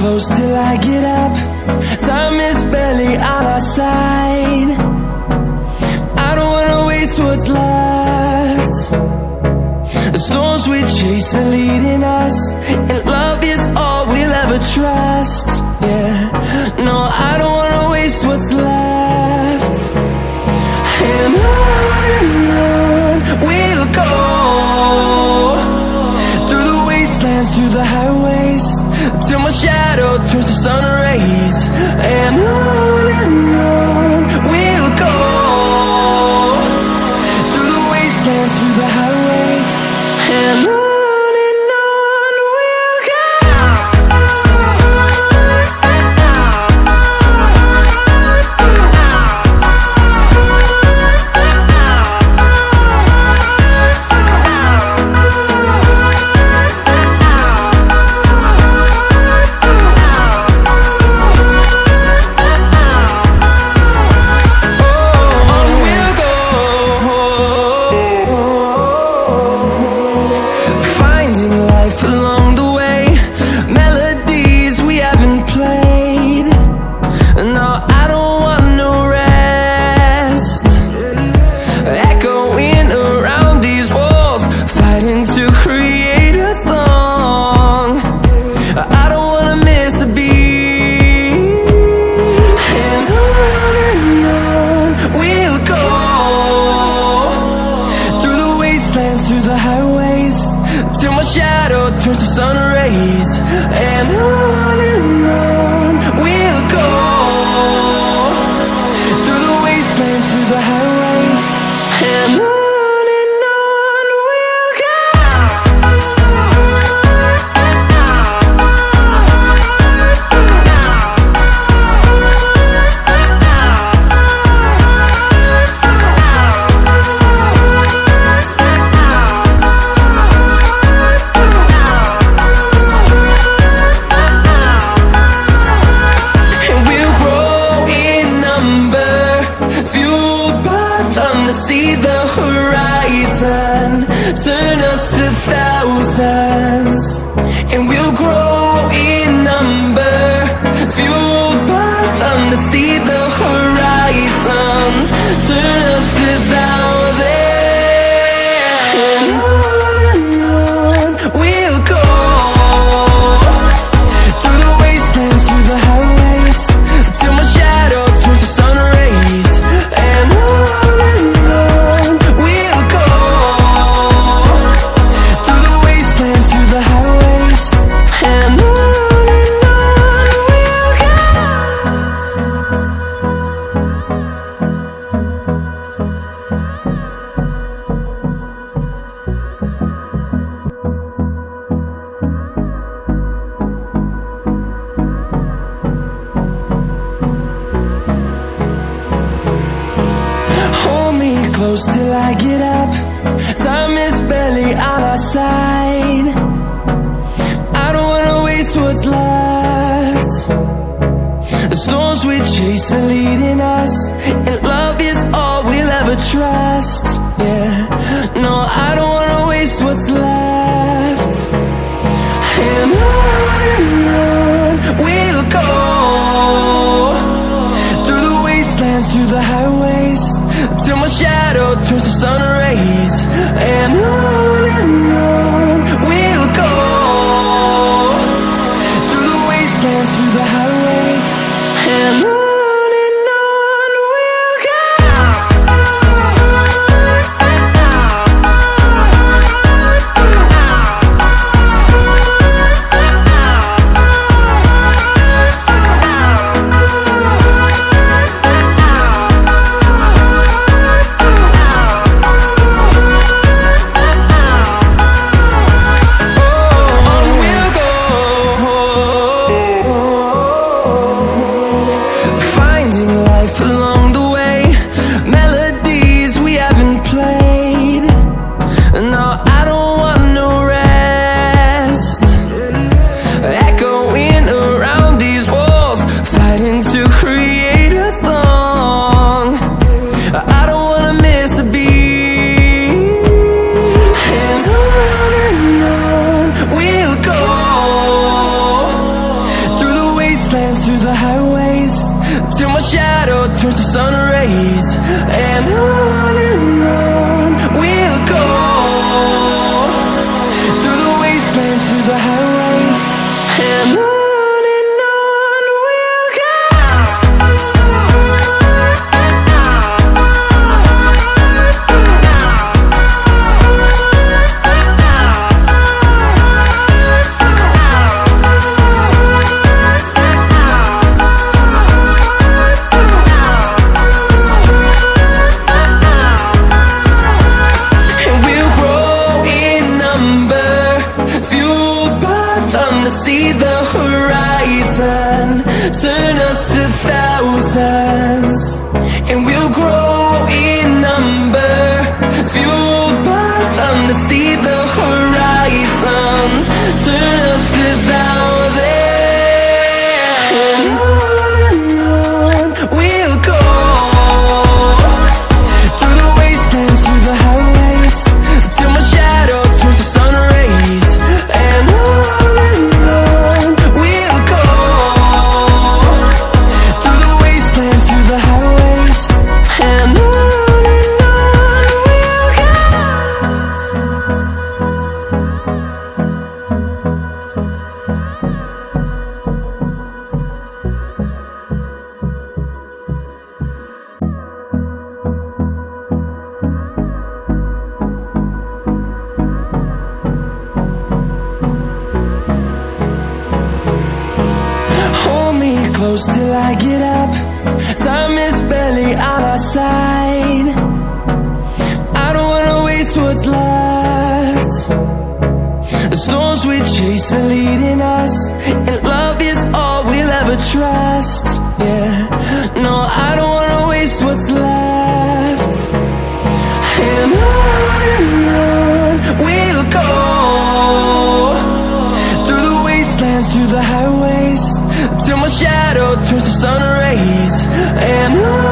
close till I get up. Time is barely on our side. I don't wanna waste what's left. The storms we chase are leading us, and love is all we'll ever trust. Yeah, no, I don't wanna waste what's left. And on we'll go, through the wastelands, through the highways, till my shadow turns to sun rays. And on we'll go, through the wastelands, through the highways, and on we'll go. Through the highways, till my shadow turns to sun rays. And on we'll go, through the wastelands, through the highways, and on we'll go. See the horizon, turn us to thousands, and we'll grow in number, fueled by them to see the horizon, turn us to thousands. And on we'll go, through the wastelands, through the highways, till my shadow turns to sun rays. And close till I get up. Time is barely on our side. I don't wanna waste what's left. The storms we chase are leading us, and love is all we'll ever trust. Yeah, no, I don't wanna waste what's left. And on we'll go, through the wastelands, through the highways, till my shadow turns to sun rays. And on we'll go, through the wastelands, through the highways, and on we'll go. turns to sun rays, and on we'll go, through the wastelands, through the highways, and on we'll go. See the horizon, turn us to thousands, and we'll grow in number, fueled by them. To see the horizon, turn us to thousands, and on we'll go, through the wastelands, through the highways, till my shadow turns to sun rays, and on close till I get up. Time is barely on our side. I don't wanna waste what's left. The storms we chase are leading us, and love is all we'll ever trust. Yeah, no, I don't wanna waste what's left. And on we'll go, through the wastelands, through the highways, till my shadow turns to sun rays, and on